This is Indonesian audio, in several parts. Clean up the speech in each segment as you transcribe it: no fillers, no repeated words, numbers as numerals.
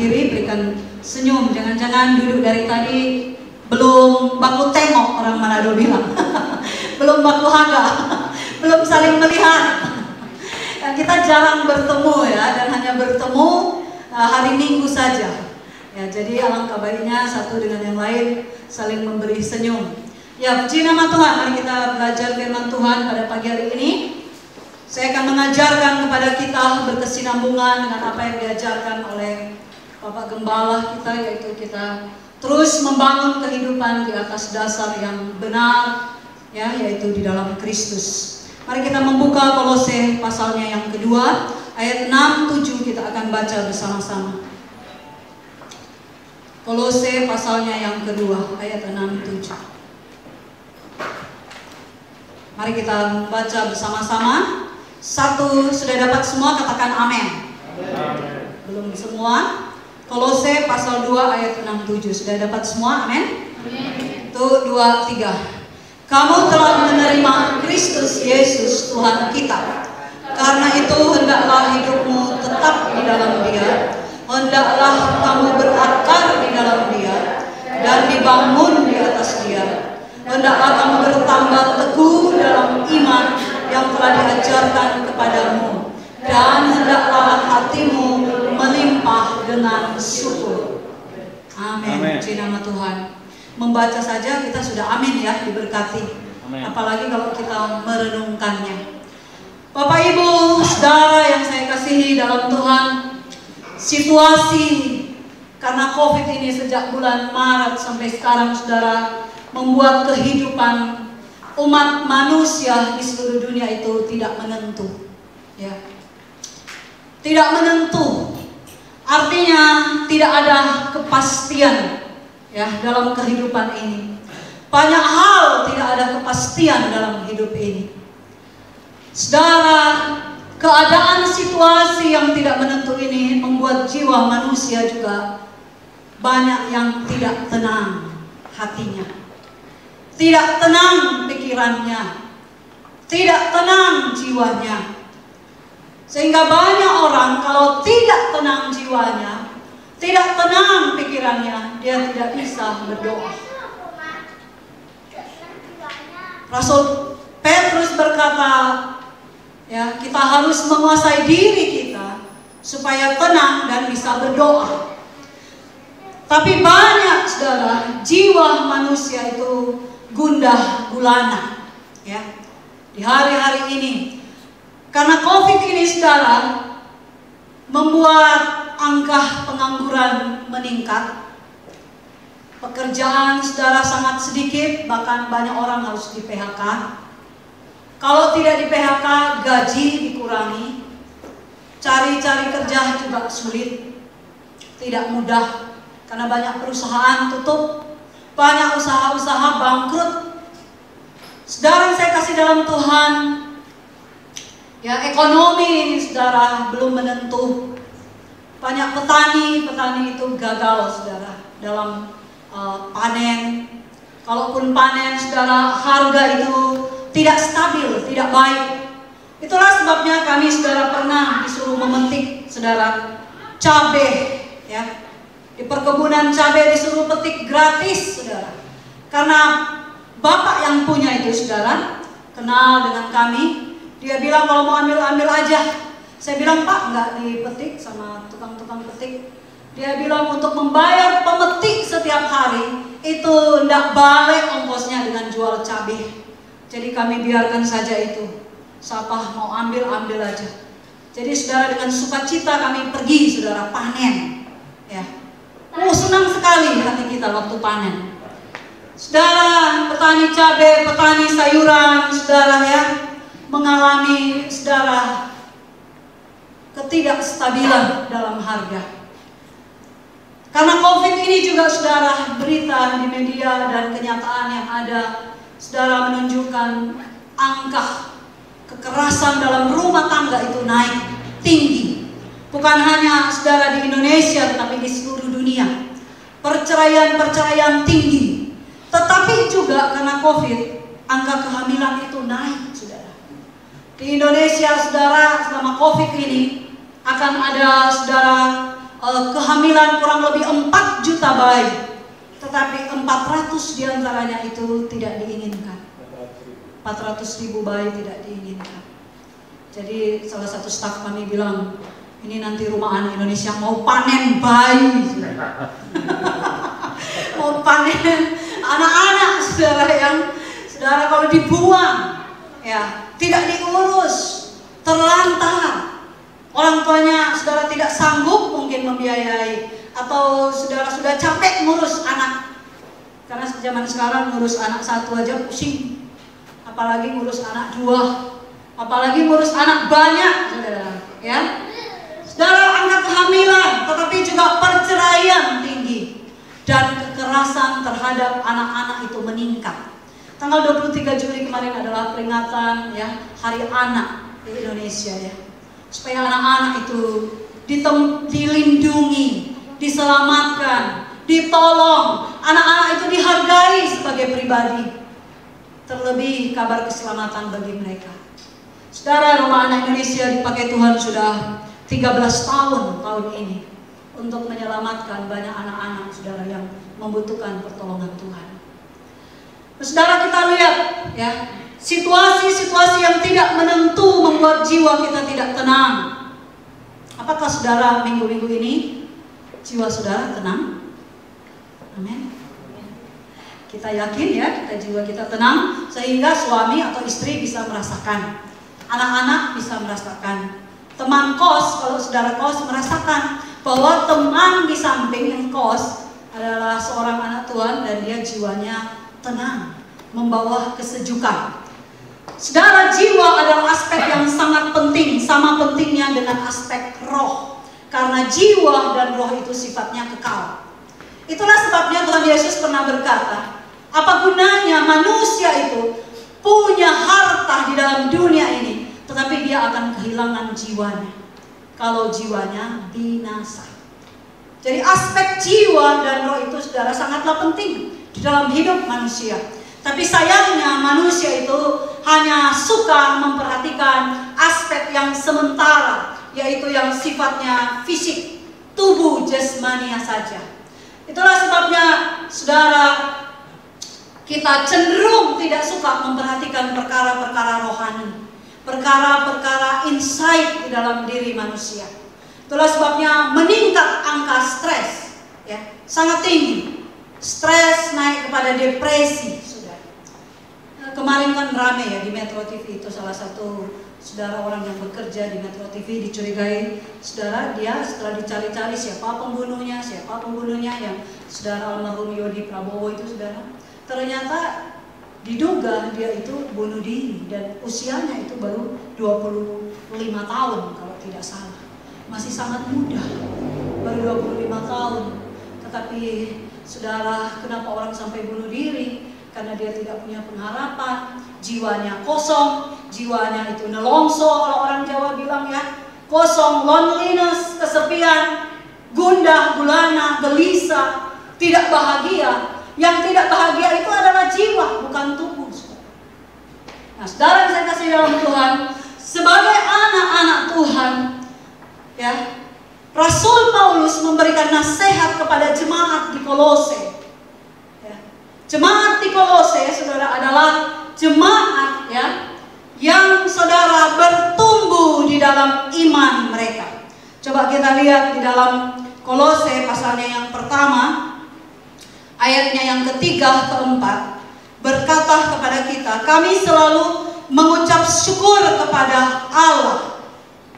kiri berikan senyum. Jangan-jangan duduk dari tadi belum baku tengok, orang Manado bilang. Belum baku haga, belum saling melihat. Dan kita jarang bertemu ya, dan hanya bertemu hari Minggu saja. Ya, jadi alangkah baiknya satu dengan yang lain saling memberi senyum. Ya, puji nama Tuhan. Mari kita belajar firman Tuhan pada pagi hari ini. Saya akan mengajarkan kepada kita berkesinambungan dengan apa yang diajarkan oleh Bapak Gembala kita, yaitu kita terus membangun kehidupan di atas dasar yang benar, ya, yaitu di dalam Kristus. Mari kita membuka Kolose pasalnya yang kedua, ayat 6-7 kita akan baca bersama-sama. Kolose pasalnya yang kedua, ayat 6-7. Mari kita membaca bersama-sama. Satu, sudah dapat semua katakan amin. Belum semua? Kolose pasal 2 ayat 6-7. Sudah dapat semua? Amin. Itu 2, 3. Kamu telah menerima Kristus Yesus Tuhan kita. Karena itu hendaklah hidupmu tetap di dalam Dia. Hendaklah kamu berakar di dalam Dia dan dibangun di atas Dia. Hendaklah kamu bertambah teguh dalam iman yang telah diajarkan kepadamu, dan hendaklah hatimu melimpah dengan syukur. Amin. Puji nama Tuhan. Membaca saja kita sudah amin ya, diberkati. Amin. Apalagi kalau kita merenungkannya. Bapak Ibu, saudara yang saya kasihi dalam Tuhan, situasi karena COVID ini sejak bulan Maret sampai sekarang, saudara, membuat kehidupan umat manusia di seluruh dunia itu tidak menentu, ya. Tidak menentu, artinya tidak ada kepastian, ya, dalam kehidupan ini. Banyak hal tidak ada kepastian dalam hidup ini. Saudara, keadaan situasi yang tidak menentu ini membuat jiwa manusia juga banyak yang tidak tenang hatinya. Tidak tenang pikirannya, tidak tenang jiwanya. Sehingga banyak orang kalau tidak tenang jiwanya, tidak tenang pikirannya, dia tidak bisa berdoa. Rasul Petrus berkata, ya, kita harus menguasai diri kita supaya tenang dan bisa berdoa. Tapi banyak, saudara, jiwa manusia itu gundah gulana, ya, di hari-hari ini. Karena COVID ini, saudara, membuat angka pengangguran meningkat. Pekerjaan, saudara, sangat sedikit, bahkan banyak orang harus di PHK. Kalau tidak di PHK, gaji dikurangi. Cari-cari kerja juga sulit, tidak mudah, karena banyak perusahaan tutup. Banyak usaha-usaha bangkrut. Saudara yang saya kasih dalam Tuhan, ya, ekonomi ini, saudara, belum menentu. Banyak petani itu gagal, saudara, dalam panen. Kalaupun panen, saudara, harga itu tidak stabil, tidak baik. Itulah sebabnya kami, saudara, pernah disuruh memetik, saudara, cabai, ya. Di perkebunan cabai disuruh petik gratis, saudara. Karena bapak yang punya itu, saudara, kenal dengan kami. Dia bilang kalau mau ambil aja. Saya bilang, Pak, nggak dipetik sama tukang-tukang petik. Dia bilang untuk membayar pemetik setiap hari itu nggak balik ongkosnya dengan jual cabai. Jadi kami biarkan saja itu. Siapa mau ambil aja. Jadi, saudara, dengan sukacita kami pergi, saudara, panen, ya. Senang sekali hati kita waktu panen. Saudara, petani cabai, petani sayuran, saudara, ya, mengalami, saudara, ketidakstabilan dalam harga. Karena COVID ini juga, saudara, berita di media dan kenyataan yang ada, saudara, menunjukkan angka kekerasan dalam rumah tangga itu naik tinggi. Bukan hanya, saudara, di Indonesia, tetapi di seluruh dunia. Perceraian tinggi. Tetapi juga karena COVID, angka kehamilan itu naik, saudara. Di Indonesia, saudara, selama COVID ini akan ada, saudara, kehamilan kehamilan kurang lebih 4 juta bayi, tetapi 400 diantaranya itu tidak diinginkan. 400.000 bayi tidak diinginkan. Jadi salah satu staf kami bilang, ini nanti Rumah Anak Indonesia mau panen bayi, mau panen anak-anak saudara, yang saudara kalau dibuang, ya tidak diurus, terlantar, orang tuanya saudara tidak sanggup mungkin membiayai, atau saudara sudah capek ngurus anak, karena zaman sekarang ngurus anak 1 aja pusing, apalagi ngurus anak 2, apalagi ngurus anak banyak, saudara, ya. Saudara, angka kehamilan, tetapi juga perceraian tinggi dan kekerasan terhadap anak-anak itu meningkat. Tanggal 23 Juli kemarin adalah peringatan, ya, Hari Anak di Indonesia, ya. Supaya anak-anak itu dilindungi, diselamatkan, ditolong, anak-anak itu dihargai sebagai pribadi. Terlebih kabar keselamatan bagi mereka. Saudara, Rumah Anak Indonesia dipakai Tuhan sudah 13 tahun ini untuk menyelamatkan banyak anak-anak saudara yang membutuhkan pertolongan Tuhan. Saudara, kita lihat, ya, situasi-situasi yang tidak menentu membuat jiwa kita tidak tenang. Apakah saudara minggu-minggu ini jiwa saudara tenang? Amin. Kita yakin, ya, jiwa kita tenang sehingga suami atau istri bisa merasakan, anak-anak bisa merasakan, teman kos, kalau saudara kos merasakan bahwa teman di samping yang kos adalah seorang anak Tuhan dan dia jiwanya tenang, membawa kesejukan. Saudara, jiwa adalah aspek yang sangat penting, sama pentingnya dengan aspek roh, karena jiwa dan roh itu sifatnya kekal. Itulah sebabnya Tuhan Yesus pernah berkata, apa gunanya manusia itu punya harta di dalam dunia ini, tetapi dia akan kehilangan jiwanya kalau jiwanya binasa. Jadi aspek jiwa dan roh itu saudara sangatlah penting di dalam hidup manusia. Tapi sayangnya manusia itu hanya suka memperhatikan aspek yang sementara, yaitu yang sifatnya fisik, tubuh jasmania saja. Itulah sebabnya saudara, kita cenderung tidak suka memperhatikan perkara-perkara rohani, perkara-perkara insight di dalam diri manusia. Itulah sebabnya meningkat angka stres, ya, sangat tinggi. Stres naik kepada depresi, saudara. Kemarin kan rame, ya, di Metro TV itu salah satu saudara orang yang bekerja di Metro TV dicurigai, saudara, dia setelah dicari-cari siapa pembunuhnya yang saudara almarhum Yodi Prabowo itu, saudara, ternyata diduga dia itu bunuh diri dan usianya itu baru 25 tahun kalau tidak salah. Masih sangat muda, baru 25 tahun. Tetapi saudara, kenapa orang sampai bunuh diri? Karena dia tidak punya pengharapan, jiwanya kosong, jiwanya itu nelongso, kalau orang Jawa bilang, ya, kosong, loneliness, kesepian, gundah, gulana, gelisah, tidak bahagia. Yang tidak bahagia itu adalah jiwa, bukan tubuh. Nah, saudara yang saya kasih dalam Tuhan, sebagai anak-anak Tuhan, ya, Rasul Paulus memberikan nasihat kepada jemaat di Kolose. Ya, jemaat di Kolose, saudara, adalah jemaat, ya, yang saudara bertumbuh di dalam iman mereka. Coba kita lihat di dalam Kolose pasalnya yang pertama, ayatnya yang ketiga, keempat, berkata kepada kita, kami selalu mengucap syukur kepada Allah,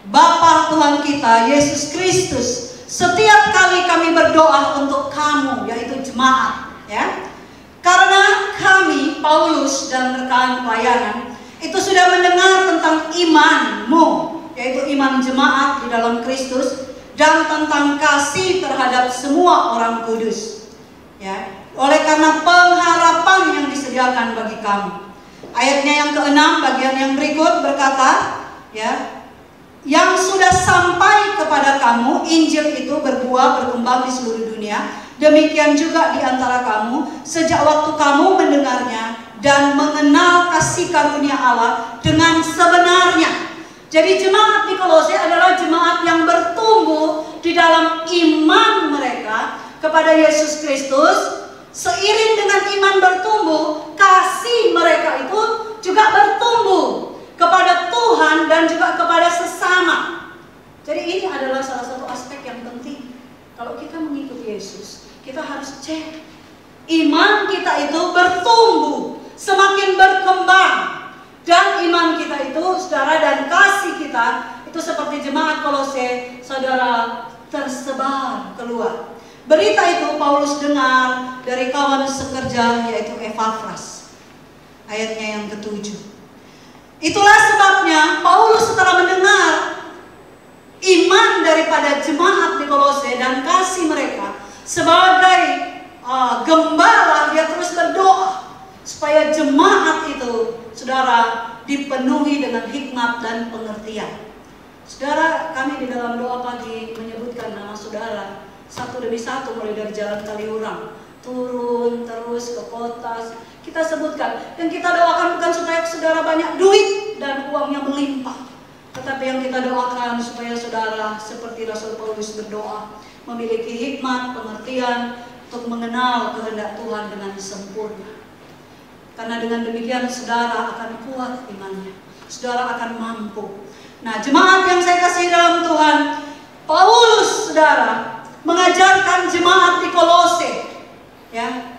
Bapa Tuhan kita, Yesus Kristus, setiap kali kami berdoa untuk kamu, yaitu jemaat, ya. Karena kami, Paulus dan rekan pelayanan, itu sudah mendengar tentang imanmu, yaitu iman jemaat di dalam Kristus, dan tentang kasih terhadap semua orang kudus. Ya, oleh karena pengharapan yang disediakan bagi kamu. Ayatnya yang ke-6 bagian yang berikut berkata, ya, yang sudah sampai kepada kamu Injil itu berbuah berkembang di seluruh dunia, demikian juga di antara kamu sejak waktu kamu mendengarnya dan mengenal kasih karunia Allah dengan sebenarnya. Jadi jemaat di Kolose adalah jemaat yang bertumbuh di dalam iman mereka. kepada Yesus Kristus, seiring dengan iman bertumbuh, kasih mereka itu juga bertumbuh kepada Tuhan dan juga kepada sesama. Jadi ini adalah salah satu aspek yang penting. Kalau kita mengikuti Yesus, kita harus cek iman kita itu bertumbuh, semakin berkembang. Dan iman kita itu, saudara, dan kasih kita itu seperti jemaat Kolose, saudara, tersebar keluar. Berita itu Paulus dengar dari kawan sekerja, yaitu Epafras. Ayatnya yang ke-7. Itulah sebabnya Paulus setelah mendengar iman daripada jemaat di Kolose dan kasih mereka, sebagai gembala dia terus berdoa supaya jemaat itu, saudara, dipenuhi dengan hikmat dan pengertian. Saudara, kami di dalam doa pagi menyebutkan nama saudara satu demi satu, mulai dari Jalan Kaliurang turun terus ke kota, kita sebutkan. Dan kita doakan bukan supaya saudara banyak duit dan uangnya melimpah, tetapi yang kita doakan supaya saudara seperti Rasul Paulus berdoa, memiliki hikmat, pengertian untuk mengenal kehendak Tuhan dengan sempurna. Karena dengan demikian saudara akan kuat imannya, saudara akan mampu. Nah, jemaat yang saya kasih dalam Tuhan, Paulus, saudara, mengajarkan jemaat di Kolose, ya,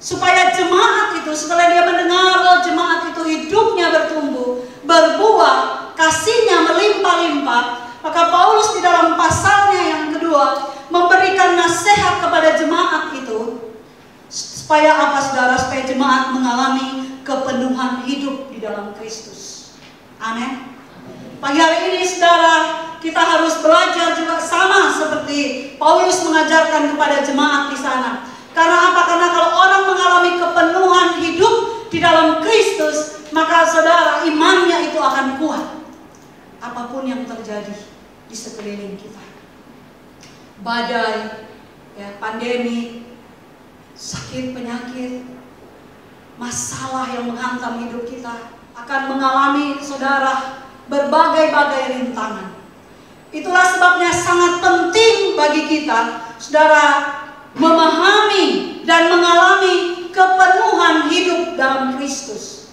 supaya jemaat itu setelah dia mendengar jemaat itu hidupnya bertumbuh, berbuah, kasihnya melimpah-limpah, maka Paulus di dalam pasalnya yang kedua memberikan nasihat kepada jemaat itu. Supaya apa, saudara? Supaya jemaat mengalami kepenuhan hidup di dalam Kristus. Amin. Pagi hari ini, saudara, kita harus belajar juga sama seperti Paulus mengajarkan kepada jemaat di sana. Karena apa? Karena kalau orang mengalami kepenuhan hidup di dalam Kristus, maka saudara, imannya itu akan kuat. Apapun yang terjadi di sekeliling kita, badai, ya, pandemi, sakit, penyakit, masalah yang menghantam hidup kita, akan mengalami, saudara, berbagai-bagai rintangan. Itulah sebabnya sangat penting bagi kita, saudara, memahami dan mengalami kepenuhan hidup dalam Kristus,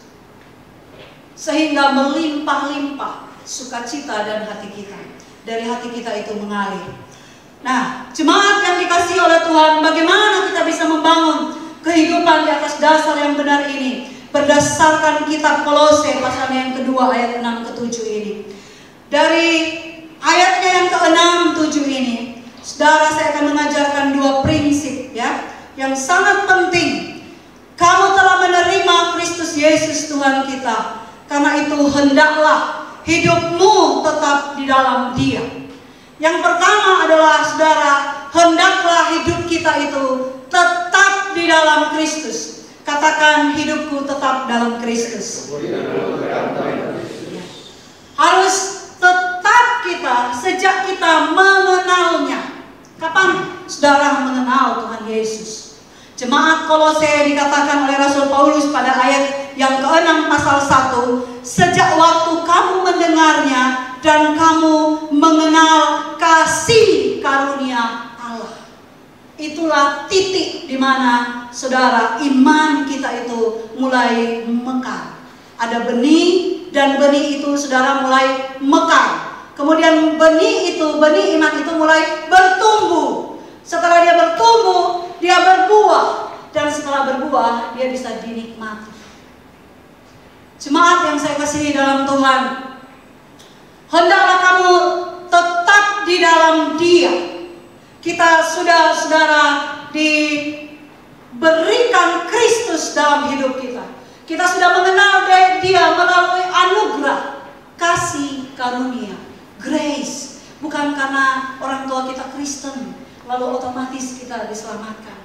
sehingga melimpah-limpah sukacita dan hati kita. Dari hati kita itu mengalir. Nah, jemaat yang dikasihi oleh Tuhan, bagaimana kita bisa membangun kehidupan di atas dasar yang benar ini? Berdasarkan kitab Kolose pasal yang kedua ayat 6 ke 7 ini. Dari ayatnya yang ke-6, 7 ini, saudara, saya akan mengajarkan dua prinsip, ya, yang sangat penting. Kamu telah menerima Kristus Yesus Tuhan kita, karena itu hendaklah hidupmu tetap di dalam Dia. Yang pertama adalah, saudara, hendaklah hidup kita itu tetap di dalam Kristus. Katakan, hidupku tetap dalam Kristus. Harus tetap kita sejak kita mengenalnya. Kapan saudara mengenal Tuhan Yesus? Jemaat Kolose dikatakan oleh Rasul Paulus pada ayat yang ke-6 pasal 1, sejak waktu kamu mendengarnya dan kamu mengenal kasih karunia Allah. Itulah titik di mana, saudara, iman kita itu mulai mekar. Ada benih, dan benih itu, saudara, mulai mekar. Kemudian benih iman itu mulai bertumbuh. Setelah dia bertumbuh, dia berbuah. Dan setelah berbuah, dia bisa dinikmati. Jemaat yang saya kasihi dalam Tuhan, hendaklah kamu tetap di dalam Dia. Kita sudah, saudara, diberikan Kristus dalam hidup kita. Kita sudah mengenal Dia melalui anugerah, kasih karunia, grace. Bukan karena orang tua kita Kristen lalu otomatis kita diselamatkan.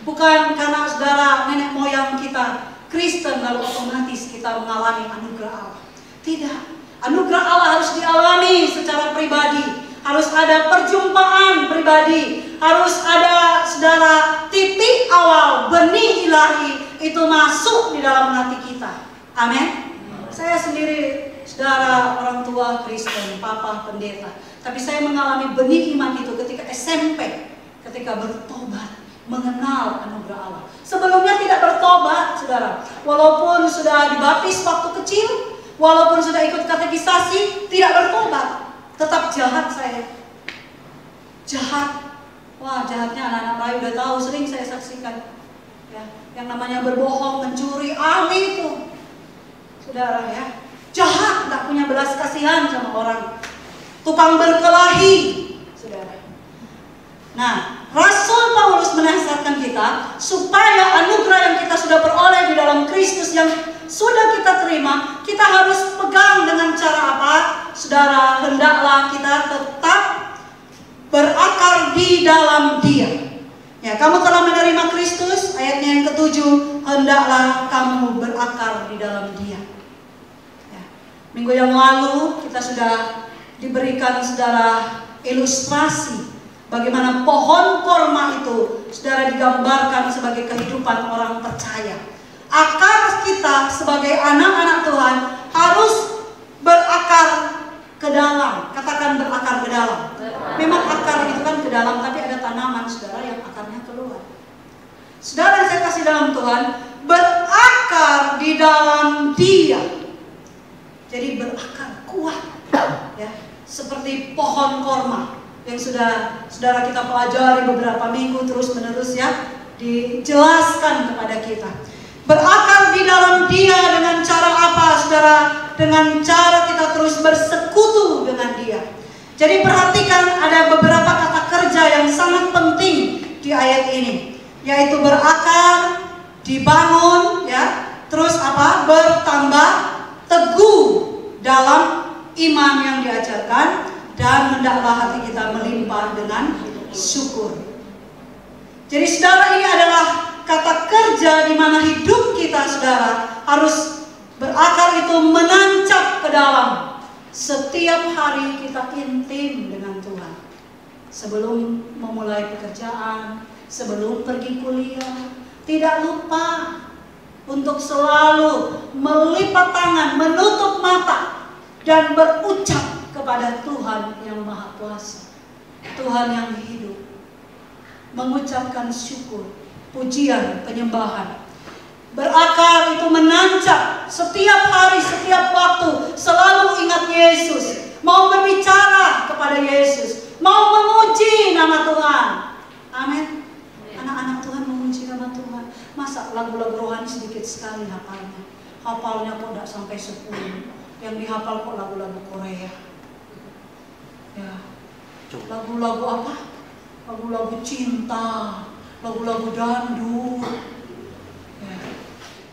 Bukan karena, saudara, nenek moyang kita Kristen lalu otomatis kita mengalami anugerah Allah. Tidak. Anugerah Allah harus dialami secara pribadi. Harus ada perjumpaan pribadi. Harus ada, saudara, titik awal benih ilahi itu masuk di dalam hati kita. Amin. Saya sendiri, saudara, orang tua Kristen, papa pendeta. Tapi saya mengalami benih iman itu ketika SMP. Ketika ketika bertobat, mengenal anugerah Allah. Sebelumnya tidak bertobat, saudara. Walaupun sudah dibaptis waktu kecil, walaupun sudah ikut katekisasi, tidak bertobat. Tetap jahat saya. Jahat. Wah, jahatnya anak-anak Melayu udah tahu, sering saya saksikan. Ya, yang namanya berbohong, mencuri, ahli itu. Saudara ya, jahat, tak punya belas kasihan sama orang. Tukang berkelahi, saudara. Nah, Rasul Paulus menasihatkan kita supaya anugerah yang kita sudah peroleh di dalam Kristus yang sudah kita terima, kita harus pegang dengan cara apa? Saudara, hendaklah kita tetap berakar di dalam Dia. Ya, kamu telah menerima Kristus, ayatnya yang ke-7, hendaklah kamu berakar di dalam Dia. Ya. Minggu yang lalu kita sudah diberikan saudara ilustrasi bagaimana pohon korma itu saudara digambarkan sebagai kehidupan orang percaya. Akar kita sebagai anak-anak Tuhan harus berakar ke dalam. Katakan berakar ke dalam. Memang akar itu kan ke dalam, tapi ada tanaman saudara yang akarnya keluar. Saudara yang saya kasih dalam Tuhan, berakar di dalam Dia. Jadi berakar kuat, ya, seperti pohon korma yang sudah saudara kita pelajari beberapa minggu terus menerus ya, dijelaskan kepada kita. Berakar di dalam Dia dengan cara apa, saudara? Dengan cara kita terus bersekutu dengan Dia. Jadi perhatikan ada beberapa kata kerja yang sangat penting di ayat ini, yaitu berakar, dibangun, ya, terus apa? Bertambah teguh dalam iman yang diajarkan, dan hendaklah hati kita melimpah dengan syukur. Jadi saudara, ini adalah kata kerja di mana hidup kita saudara harus berakar, itu menancap ke dalam. Setiap hari kita intim dengan Tuhan. Sebelum memulai pekerjaan, sebelum pergi kuliah, tidak lupa untuk selalu melipat tangan, menutup mata, dan berucap kepada Tuhan yang Maha Kuasa, Tuhan yang hidup. Mengucapkan syukur, pujian, penyembahan. Berakar itu menancap setiap hari, setiap waktu, selalu ingat Yesus, mau berbicara kepada Yesus, mau memuji nama Tuhan. Amin. Anak-anak Tuhan memuji nama Tuhan. Masa lagu-lagu rohani sedikit sekali hafalnya? Hafalnya kok tidak sampai 10. Yang dihafal kok lagu-lagu Korea. Ya, lagu-lagu apa? Lagu-lagu cinta, lagu-lagu dangdut. Ya.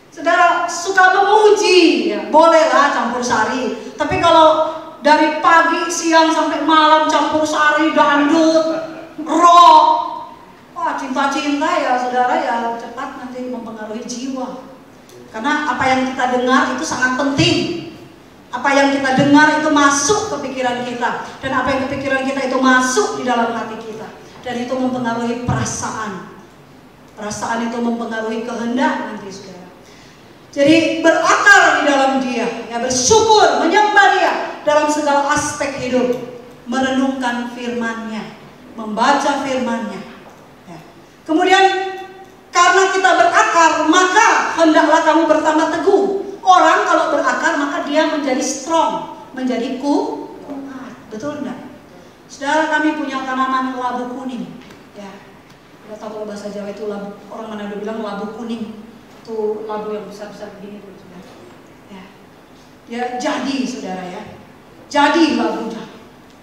Saudara suka memuji, ya, bolehlah campur sari. Tapi kalau dari pagi, siang sampai malam campur sari, dangdut, rock, wah, cinta-cinta ya saudara, ya cepat nanti mempengaruhi jiwa. Karena apa yang kita dengar itu sangat penting. Apa yang kita dengar itu masuk ke pikiran kita, dan apa yang ke pikiran kita itu masuk di dalam hati kita, dan itu mempengaruhi perasaan. Perasaan itu mempengaruhi kehendak nanti saudara. Jadi berakar di dalam Dia, ya, bersyukur, menyembah Dia dalam segala aspek hidup, merenungkan firman-Nya, membaca firman-Nya. Ya. Kemudian karena kita berakar, maka hendaklah kamu bertambah teguh. Orang kalau berakar maka dia menjadi strong, menjadi kuat. Betul enggak? Saudara, kami punya tanaman labu kuning. Ya, kita tahu kalau bahasa Jawa itu labu. Orang Manado bilang labu kuning. Itu labu yang besar-besar begini tuh, saudara. Ya, ya jadi saudara ya. Jadi labunya.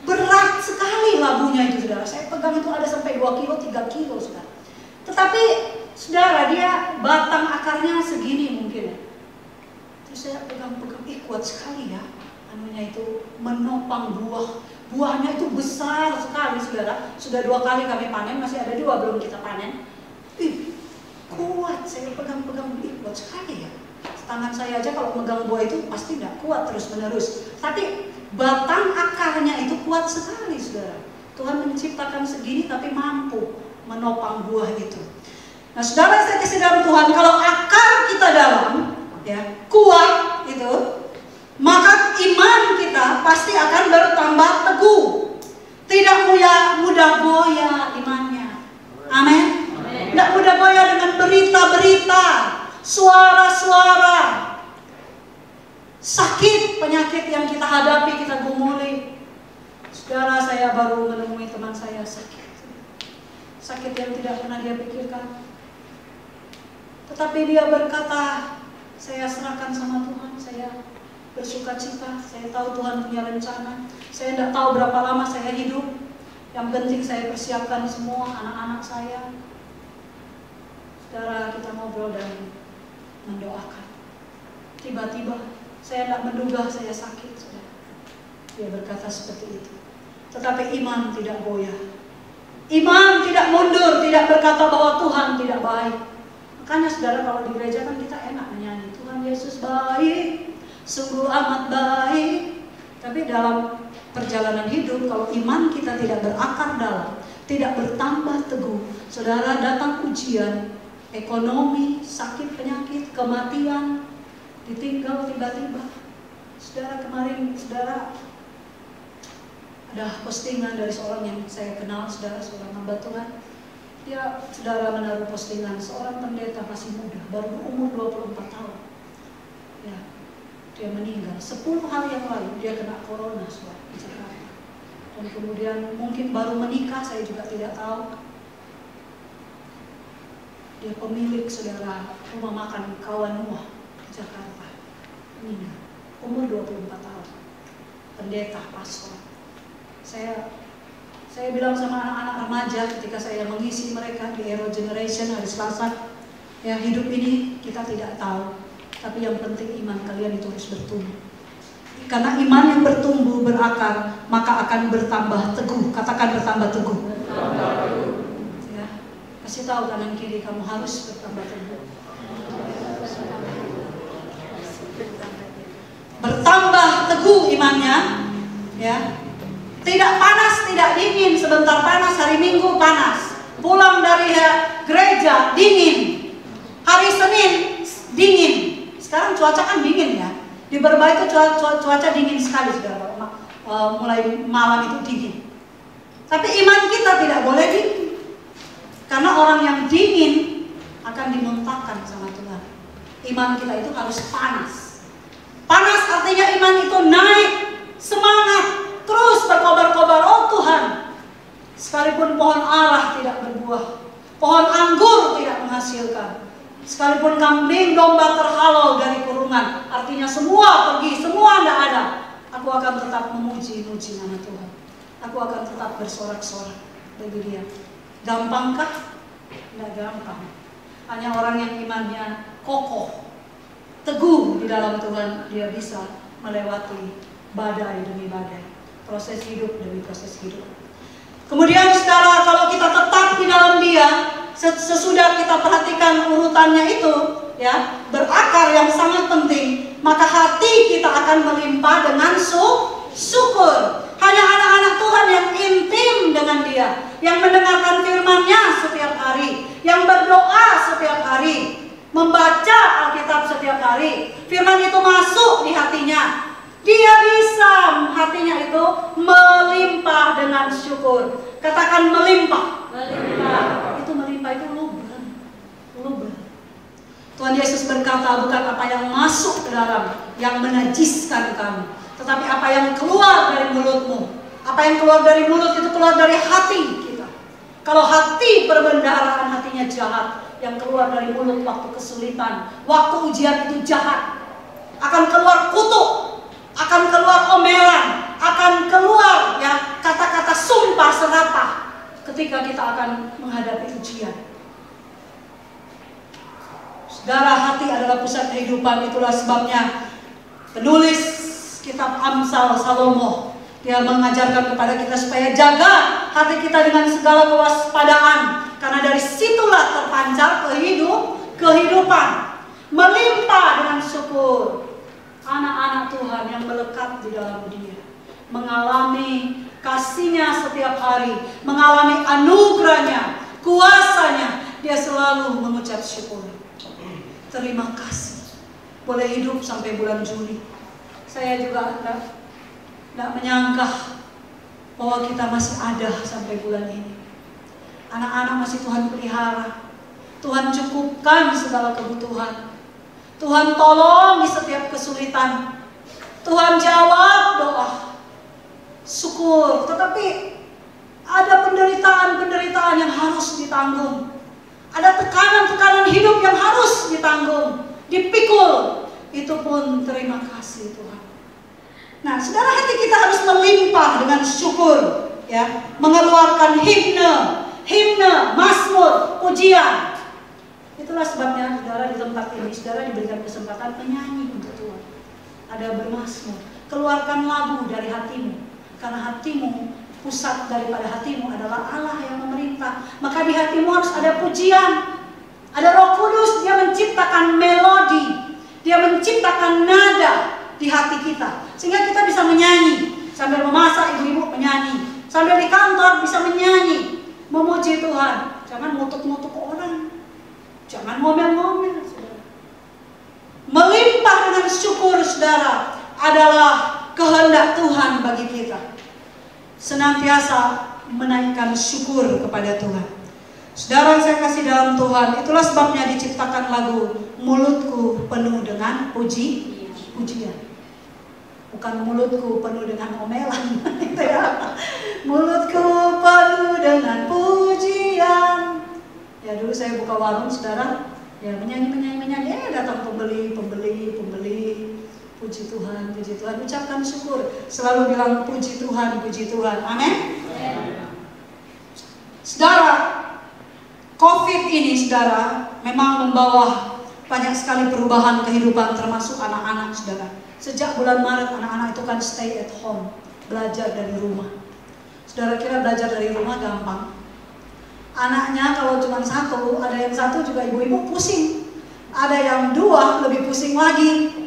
Berat sekali labunya itu saudara. Saya pegang itu ada sampai 2 kilo, 3 kilo saudara. Tetapi saudara, dia batang akarnya segini mungkin ya. Saya pegang-pegang, kuat sekali ya, anunya itu menopang buah. Buahnya itu besar sekali saudara. Sudah 2 kali kami panen, masih ada 2 belum kita panen. Kuat, saya pegang-pegang, kuat sekali ya. Tangan saya aja kalau megang buah itu pasti tidak kuat terus menerus. Tapi batang akarnya itu kuat sekali saudara. Tuhan menciptakan segini tapi mampu menopang buah itu. Nah saudara, saya kasih dalam Tuhan, kalau akar kita dalam, ya, kuat itu, maka iman kita pasti akan bertambah teguh. Tidak mudah goyah imannya. Tidak mudah goyah dengan berita-berita, suara-suara sakit, penyakit yang kita hadapi, kita gumuli. Saudara, saya baru menemui teman saya sakit yang tidak pernah dia pikirkan. Tetapi dia berkata, saya serahkan sama Tuhan, saya bersuka cita, saya tahu Tuhan punya rencana. Saya tidak tahu berapa lama saya hidup, yang penting saya persiapkan semua anak-anak saya. Saudara, kita ngobrol dan mendoakan. Tiba-tiba saya tidak menduga saya sakit, saudara. Dia berkata seperti itu. Tetapi iman tidak goyah. Iman tidak mundur, tidak berkata bahwa Tuhan tidak baik. Makanya saudara, kalau di gereja kan kita enak menyanyi, Tuhan Yesus baik, sungguh amat baik. Tapi dalam perjalanan hidup, kalau iman kita tidak berakar dalam, tidak bertambah teguh, saudara, datang ujian, ekonomi, sakit, penyakit, kematian, ditinggal tiba-tiba. Saudara, kemarin saudara ada postingan dari seorang yang saya kenal, saudara, seorang hamba Tuhan. Dia, saudara, menaruh postingan seorang pendeta masih muda, baru umur 24 tahun. Ya, dia meninggal 10 hari yang lalu. Dia kena corona, saudara, di Jakarta. Dan kemudian mungkin baru menikah, saya juga tidak tahu. Dia pemilik, saudara, rumah makan Kawanua di Jakarta. Meninggal, umur 24 tahun. Pendeta, pastor. Saya bilang sama anak-anak remaja ketika saya mengisi mereka di Hero Generation hari Selasa, ya, hidup ini kita tidak tahu, tapi yang penting iman kalian itu harus bertumbuh. Karena iman yang bertumbuh, berakar, maka akan bertambah teguh. Katakan bertambah teguh. Ya, kasih tahu kanan kiri kamu harus bertambah teguh. Bertambah teguh imannya, ya. Tidak panas, tidak dingin. Sebentar panas, hari Minggu panas. Pulang dari gereja dingin. Hari Senin dingin. Sekarang cuaca kan dingin, ya. Di Berbai itu cuaca dingin sekali, saudara. Mulai malam itu dingin. Tapi iman kita tidak boleh dingin. Karena orang yang dingin akan dimuntahkan sama Tuhan. Iman kita itu harus panas. Panas artinya iman itu naik, semangat, terus berkobar-kobar. Oh Tuhan, sekalipun pohon arah tidak berbuah, pohon anggur tidak menghasilkan, sekalipun kambing domba terhalau dari kurungan, artinya semua pergi, semua tidak ada, aku akan tetap memuji-muji nama Tuhan. Aku akan tetap bersorak-sorak bagi Dia. Gampangkah? Tidak gampang. Hanya orang yang imannya kokoh, teguh di dalam Tuhan, dia bisa melewati badai demi badai, proses hidup demi proses hidup. Kemudian saudara, kalau kita tetap di dalam Dia, sesudah kita perhatikan urutannya itu, ya, berakar yang sangat penting, maka hati kita akan melimpah dengan syukur. Hanya anak-anak Tuhan yang intim dengan Dia, yang mendengarkan firman-Nya setiap hari, yang berdoa setiap hari, membaca Alkitab setiap hari, firman itu masuk di hatinya, dia bisa hatinya itu melimpah dengan syukur. Katakan melimpah. Melimpah. Itu melimpah itu luber. Tuhan Yesus berkata, bukan apa yang masuk ke dalam yang menajiskan kamu, tetapi apa yang keluar dari mulutmu. Apa yang keluar dari mulut itu keluar dari hati kita. Kalau hati perbendaharaan, hatinya jahat, yang keluar dari mulut waktu kesulitan, waktu ujian itu jahat. Akan keluar kutuk, akan keluar omelan, akan keluar, ya, kata-kata sumpah serapah ketika kita akan menghadapi ujian. Saudara, hati adalah pusat kehidupan. Itulah sebabnya penulis kitab Amsal, Salomo, dia mengajarkan kepada kita supaya jaga hati kita dengan segala kewaspadaan, karena dari situlah terpancar kehidupan. Melimpah dengan syukur. Anak-anak Tuhan yang melekat di dalam Dia, mengalami kasih-Nya setiap hari, mengalami anugerah-Nya, kuasa-Nya, dia selalu mengucap syukur. Terima kasih boleh hidup sampai bulan Juli. Saya juga tidak menyangka bahwa kita masih ada sampai bulan ini. Anak-anak masih Tuhan pelihara, Tuhan cukupkan segala kebutuhan. Tuhan tolong di setiap kesulitan. Tuhan jawab doa. Syukur. Tetapi ada penderitaan-penderitaan yang harus ditanggung. Ada tekanan-tekanan hidup yang harus ditanggung, dipikul. Itu pun terima kasih Tuhan. Nah, saudara, hati kita harus melimpah dengan syukur, ya, mengeluarkan himne, mazmur, pujian. Itulah sebabnya saudara di tempat ini, saudara diberikan kesempatan menyanyi untuk Tuhan. Ada bermazmur, keluarkan lagu dari hatimu, karena hatimu, pusat daripada hatimu adalah Allah yang memerintah. Maka di hatimu harus ada pujian. Ada Roh Kudus, Dia menciptakan melodi, Dia menciptakan nada di hati kita, sehingga kita bisa menyanyi. Sambil memasak, ibu-ibu menyanyi. Sambil di kantor bisa menyanyi, memuji Tuhan. Jangan ngutuk-ngutuk orang, jangan ngomel-ngomel, saudara. Melimpah dengan syukur, saudara, adalah kehendak Tuhan bagi kita. Senantiasa menaikkan syukur kepada Tuhan. Saudara yang saya kasih dalam Tuhan, itulah sebabnya diciptakan lagu mulutku penuh dengan pujian. Bukan mulutku penuh dengan omelan, gitu ya. Mulutku penuh dengan pujian. Ya, dulu saya buka warung, saudara, ya menyanyi, datang pembeli. Puji Tuhan, ucapkan syukur. Selalu bilang puji Tuhan, amin. Saudara, COVID ini, saudara, memang membawa banyak sekali perubahan kehidupan, termasuk anak-anak, saudara. Sejak bulan Maret, anak-anak itu kan stay at home, belajar dari rumah. Saudara kira belajar dari rumah gampang? Anaknya kalau cuma satu, ada yang satu juga ibu-ibu pusing. Ada yang dua, lebih pusing lagi.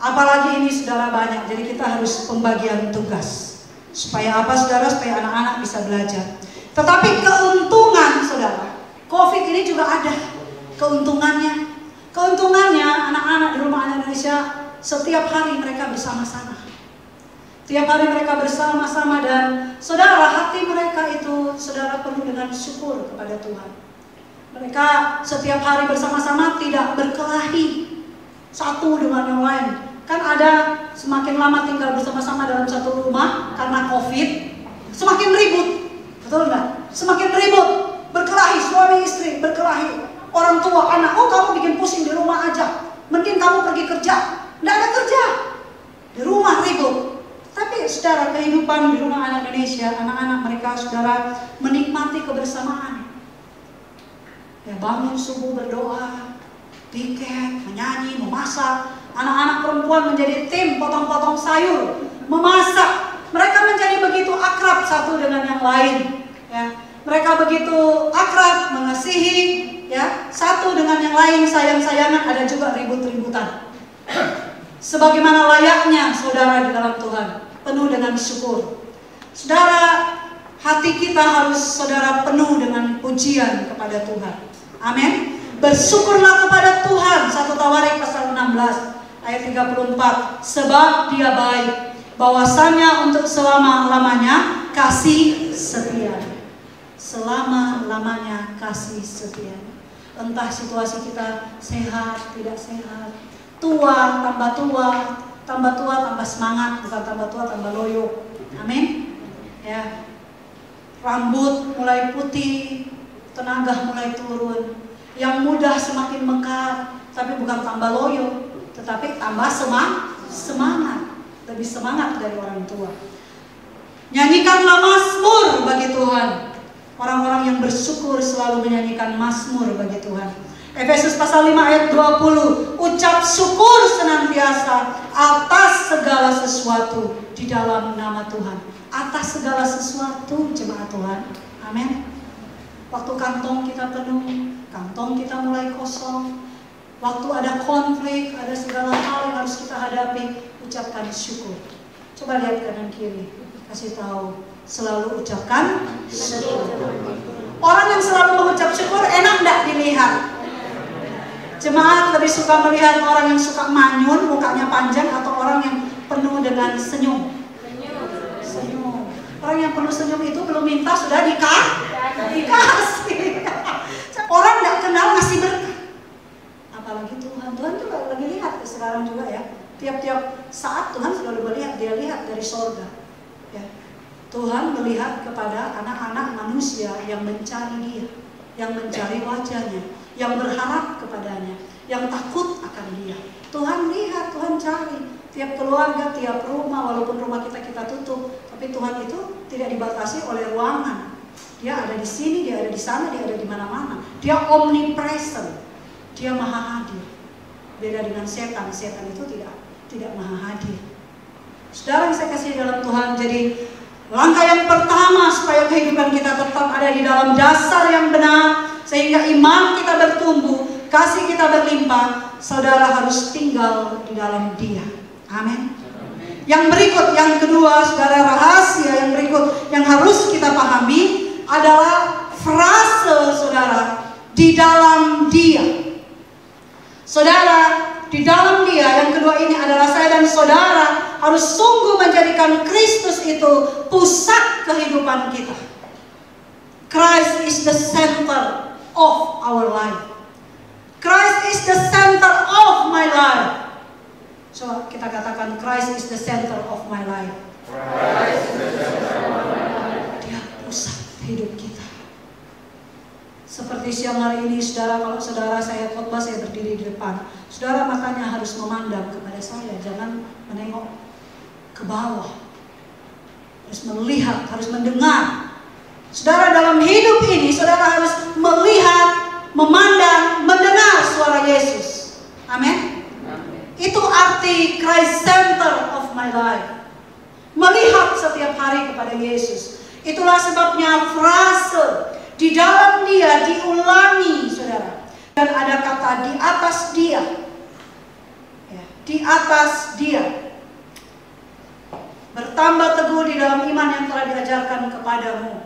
Apalagi ini, saudara, banyak. Jadi kita harus pembagian tugas. Supaya apa, saudara? Supaya anak-anak bisa belajar. Tetapi keuntungan, saudara, COVID ini juga ada keuntungannya. Keuntungannya, anak-anak di rumah anak Indonesia setiap hari mereka bersama-sama. Tiap hari mereka bersama-sama, dan saudara, hati mereka itu, saudara, penuh dengan syukur kepada Tuhan. Mereka setiap hari bersama-sama, tidak berkelahi satu dengan yang lain. Kan ada semakin lama tinggal bersama-sama dalam satu rumah karena COVID, semakin ribut, betul nggak? Semakin ribut, berkelahi, suami istri berkelahi, orang tua anak. Oh, kamu bikin pusing di rumah aja, mending kamu pergi kerja. Nggak ada kerja, di rumah ribut. Tapi saudara, kehidupan di rumah anak Indonesia, anak-anak mereka, saudara, menikmati kebersamaan. Ya, bangun subuh berdoa, piket, menyanyi, memasak. Anak-anak perempuan menjadi tim potong-potong sayur, memasak. Mereka menjadi begitu akrab satu dengan yang lain. Ya, mereka begitu akrab, mengasihi, ya, satu dengan yang lain, sayang-sayangan. Ada juga ribut-ributan. Sebagaimana layaknya saudara di dalam Tuhan, penuh dengan syukur. Saudara, hati kita harus, saudara, penuh dengan pujian kepada Tuhan. Amin. Bersyukurlah kepada Tuhan. 1 Tawarik pasal 16 ayat 34. Sebab Dia baik, bahwasanya untuk selama-lamanya kasih setia. Selama-lamanya kasih setia. Entah situasi kita sehat, tidak sehat, tua, tambah semangat, bukan tambah tua, tambah loyo. Amin. Ya. Rambut mulai putih, tenaga mulai turun. Yang muda semakin mekar, tapi bukan tambah loyo, tetapi tambah semangat. Lebih semangat dari orang tua. Nyanyikanlah mazmur bagi Tuhan. Orang-orang yang bersyukur selalu menyanyikan mazmur bagi Tuhan. Efesus pasal 5 ayat 20. Ucap syukur senantiasa atas segala sesuatu di dalam nama Tuhan. Atas segala sesuatu, jemaat Tuhan. Amin. Waktu kantong kita penuh, kantong kita mulai kosong, waktu ada konflik, ada segala hal yang harus kita hadapi, ucapkan syukur. Coba lihat kanan kiri, kasih tahu, selalu ucapkan syukur. Orang yang selalu mengucap syukur enak enggak dilihat? Jemaat lebih suka melihat orang yang suka manyun, mukanya panjang, atau orang yang penuh dengan senyum? Senyum. Orang yang penuh senyum itu belum minta sudah dikasih. Orang nggak kenal ngasih Tiap-tiap saat Tuhan selalu melihat, dia lihat dari sorga. Ya. Tuhan melihat kepada anak-anak manusia yang mencari dia, yang mencari wajahnya, yang berharap kepadanya, yang takut akan dia. Tuhan lihat, Tuhan cari. Tiap keluarga, tiap rumah, walaupun rumah kita tutup, tapi Tuhan itu tidak dibatasi oleh ruangan. Dia ada di sini, dia ada di sana, dia ada di mana-mana. Dia omnipresent, dia maha hadir. Beda dengan setan, setan itu tidak maha hadir. Saudara yang saya kasih dalam Tuhan, jadi langkah yang pertama supaya kehidupan kita tetap ada di dalam dasar yang benar, sehingga iman kita bertumbuh, kasih kita berlimpah, saudara harus tinggal di dalam Dia. Amin. Yang berikut, yang kedua, saudara, rahasia yang berikut yang harus kita pahami adalah frase saudara, di dalam Dia. Saudara, di dalam Dia, yang kedua ini adalah saya dan saudara harus sungguh menjadikan Kristus itu pusat kehidupan kita. Christ is the center of our life. Christ is the center of my life. So kita katakan, Christ is the center of my life. Dia pusat hidup kita. Seperti siang hari ini, saudara, kalau saudara saya khotbah, saya berdiri di depan, saudara matanya harus memandang kepada saya, jangan menengok ke bawah. Harus melihat, harus mendengar. Saudara, dalam hidup ini, saudara harus melihat, memandang, mendengar suara Yesus. Amin. Itu arti Christ center of my life. Melihat setiap hari kepada Yesus. Itulah sebabnya frase di dalam Dia diulangi, saudara. Dan ada kata di atas Dia. Ya, di atas Dia. Bertambah teguh di dalam iman yang telah diajarkan kepadamu.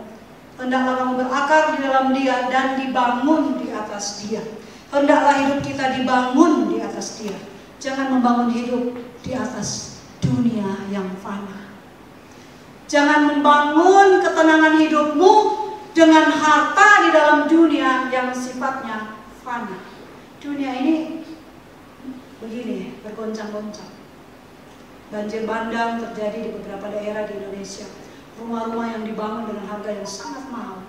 Hendaklah kamu berakar di dalam Dia dan dibangun di atas Dia. Hendaklah hidup kita dibangun di atas Dia. Jangan membangun hidup di atas dunia yang fana. Jangan membangun ketenangan hidupmu dengan harta di dalam dunia yang sifatnya fana. Dunia ini begini, bergoncang-goncang. Banjir bandang terjadi di beberapa daerah di Indonesia. Rumah-rumah yang dibangun dengan harga yang sangat mahal,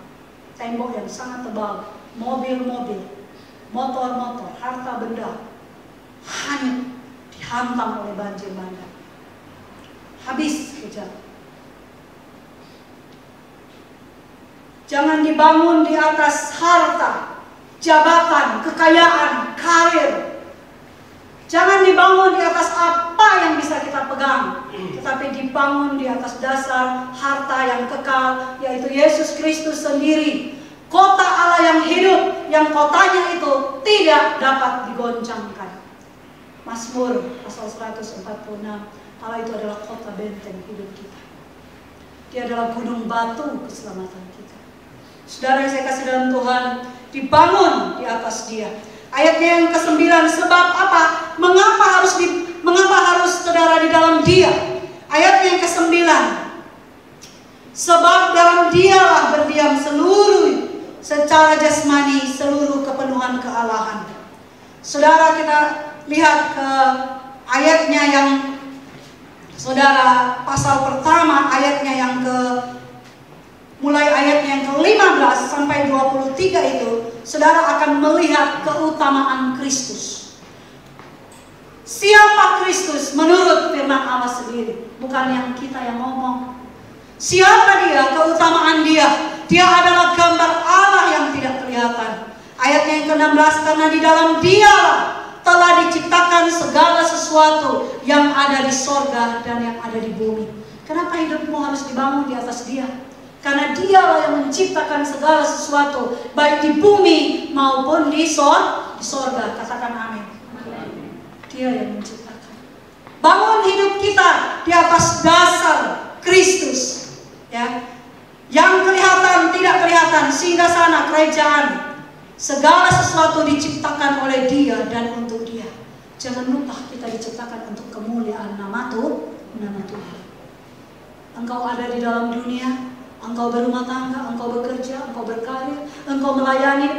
tembok yang sangat tebal, mobil-mobil, motor-motor, harta benda hanyut, dihantam oleh banjir bandang. Habis kejap. Jangan dibangun di atas harta, jabatan, kekayaan, karir. Jangan dibangun di atas apa yang bisa kita pegang, tetapi dibangun di atas dasar harta yang kekal, yaitu Yesus Kristus sendiri. Kota Allah yang hidup, yang kotanya itu tidak dapat digoncangkan. Mazmur pasal 146, Allah itu adalah kota benteng hidup kita. Dia adalah gunung batu keselamatan kita. Saudara yang saya kasih dalam Tuhan, dibangun di atas Dia. Ayatnya yang ke-9, sebab apa? Mengapa harus saudara di dalam Dia? Ayatnya yang ke-9, sebab dalam Dialah berdiam seluruh secara jasmani seluruh kepenuhan kealahan. Saudara, kita lihat ke ayatnya yang saudara, pasal pertama, ayatnya yang mulai ayatnya yang ke-15 sampai 23 itu, saudara akan melihat keutamaan Kristus. Siapa Kristus menurut firman Allah sendiri, bukan yang kita yang ngomong. Siapa Dia, keutamaan Dia. Dia adalah gambar Allah yang tidak kelihatan. Ayatnya yang ke-16, karena di dalam Dialah telah diciptakan segala sesuatu yang ada di sorga dan yang ada di bumi. Kenapa hidupmu harus dibangun di atas Dia? Karena Dialah yang menciptakan segala sesuatu, baik di bumi maupun di sorga. Katakan amin. Dia yang menciptakan. Bangun hidup kita di atas dasar Kristus, ya. Yang kelihatan tidak kelihatan, sehingga sana kerajaan. Segala sesuatu diciptakan oleh Dia dan untuk Dia. Jangan lupa kita diciptakan untuk kemuliaan nama Tuhan. Engkau ada di dalam dunia, Engkau berumah tangga, engkau bekerja, engkau berkarir, engkau melayani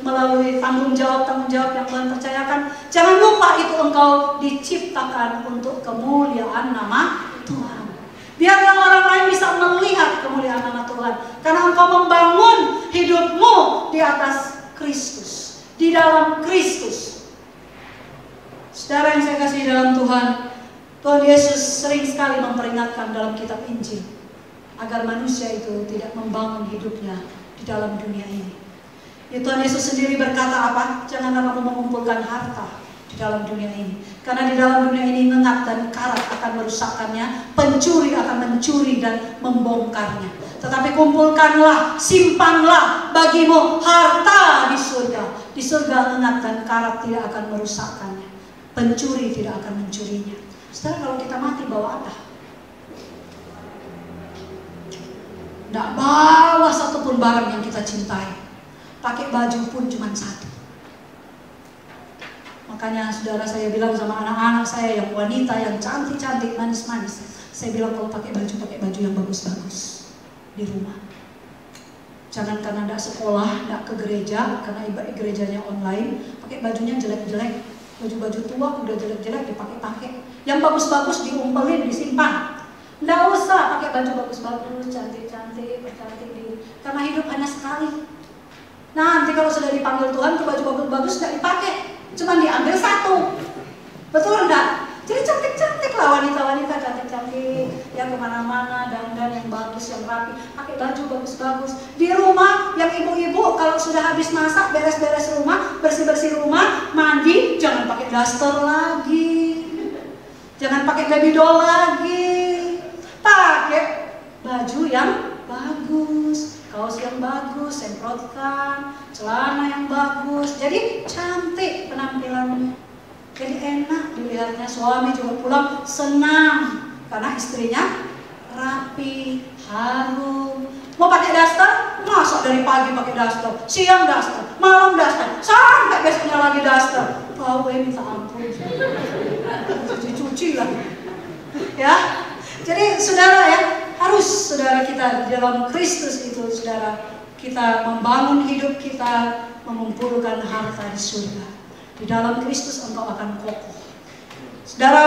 melalui tanggung jawab yang Tuhan percayakan. Jangan lupa itu engkau diciptakan untuk kemuliaan nama Tuhan. Biarlah orang lain bisa melihat kemuliaan nama Tuhan. Karena engkau membangun hidupmu di atas Kristus, di dalam Kristus. Saudara yang saya kasih dalam Tuhan, Tuhan Yesus sering sekali memperingatkan dalam kitab Injil agar manusia itu tidak membangun hidupnya di dalam dunia ini. Ya, Tuhan Yesus sendiri berkata apa? Janganlah kamu mengumpulkan harta di dalam dunia ini. Karena di dalam dunia ini nengat dan karat akan merusakkannya, pencuri akan mencuri dan membongkarnya. Tetapi kumpulkanlah, simpanlah bagimu harta di surga. Di surga nengat dan karat tidak akan merusakkannya, pencuri tidak akan mencurinya. Setelah kalau kita mati bawa apa? Tidak bawa satupun barang yang kita cintai. Pakai baju pun cuma satu. Makanya saudara, saya bilang sama anak-anak saya yang wanita, yang cantik-cantik, manis-manis, saya bilang kalau pakai baju yang bagus-bagus di rumah. Jangan karena tidak sekolah, tidak ke gereja, karena gerejanya online, pakai bajunya jelek-jelek. Baju-baju tua udah jelek-jelek dipakai-pakai. Yang bagus-bagus diumpelin, disimpan. Nggak usah pakai baju bagus-bagus, cantik-cantik, bercantik diri. Karena hidup hanya sekali. Nah, nanti kalau sudah dipanggil Tuhan, tuh baju bagus-bagus nggak dipakai, cuma diambil satu. Betul enggak? Jadi cantik-cantik lah wanita-wanita, cantik-cantik, yang kemana-mana, dandan yang bagus, yang rapi, pakai baju bagus-bagus. Di rumah, yang ibu-ibu kalau sudah habis masak, beres-beres rumah, bersih-bersih rumah, mandi, jangan pakai daster lagi, jangan pakai baby doll lagi. Pakai baju yang bagus, kaos yang bagus, semprotkan, celana yang bagus. Jadi cantik penampilannya. Jadi enak dilihatnya. Suami juga pulang senang karena istrinya rapi, harum. Mau pakai daster? Masa dari pagi pakai daster, siang daster, malam daster, sampai besoknya lagi daster. Bau minta ampun. Cuci-cuci lah. Ya. Jadi saudara ya, harus saudara kita di dalam Kristus itu, saudara, kita membangun hidup kita, mengumpulkan harta di surga. Di dalam Kristus engkau akan kokoh. Saudara,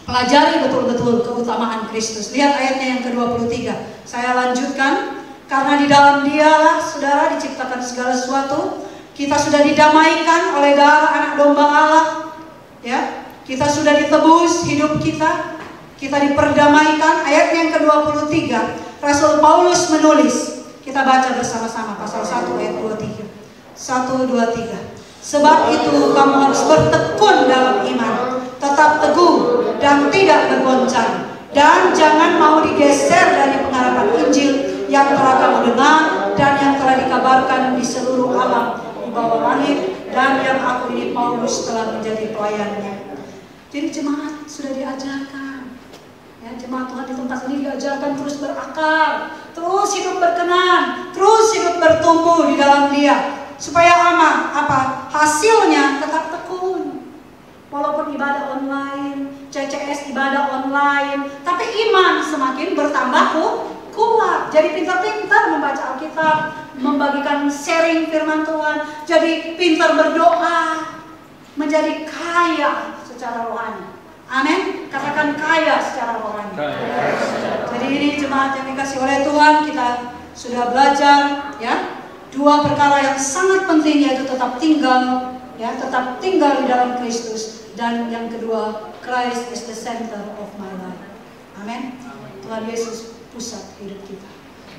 pelajari betul-betul keutamaan Kristus. Lihat ayatnya yang ke-23. Saya lanjutkan. Karena di dalam Dialah, saudara, diciptakan segala sesuatu. Kita sudah didamaikan oleh darah anak domba Allah. Ya, kita sudah ditebus hidup kita. Kita diperdamaikan. Ayat yang ke-23, Rasul Paulus menulis, kita baca bersama-sama pasal 1 ayat 23. 1, 2, 3. Sebab itu kamu harus bertekun dalam iman, tetap teguh dan tidak bergoncang, dan jangan mau digeser dari pengharapan Injil yang telah kamu dengar dan yang telah dikabarkan di seluruh alam di bawah langit, dan yang aku ini Paulus telah menjadi pelayannya. Jadi jemaat sudah diajarkan. Ya, jemaat Tuhan di tempat ini diajarkan terus berakar, terus hidup berkenan, terus hidup bertumbuh di dalam Dia, supaya apa? Hasilnya tetap tekun. Walaupun ibadah online, CCS ibadah online, tapi iman semakin bertambah kuat. Jadi pintar-pintar membaca Alkitab, membagikan sharing firman Tuhan, jadi pintar berdoa, menjadi kaya secara rohani. Amin. Katakan kaya secara rohani. Jadi ini jemaat yang dikasih oleh Tuhan, kita sudah belajar ya, dua perkara yang sangat penting, yaitu tetap tinggal di dalam Kristus, dan yang kedua, Christ is the center of my life. Amin. Tuhan Yesus pusat hidup kita.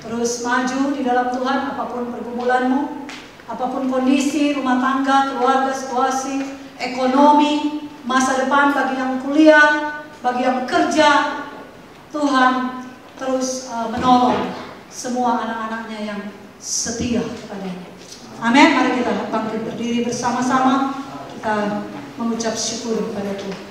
Terus maju di dalam Tuhan, apapun pergumulanmu, apapun kondisi rumah tangga, keluarga, situasi, ekonomi, masa depan bagi yang kuliah, bagi yang kerja, Tuhan terus menolong semua anak-anaknya yang setia kepadanya. Amin. Mari kita bangkit berdiri bersama-sama, kita mengucap syukur kepada Tuhan.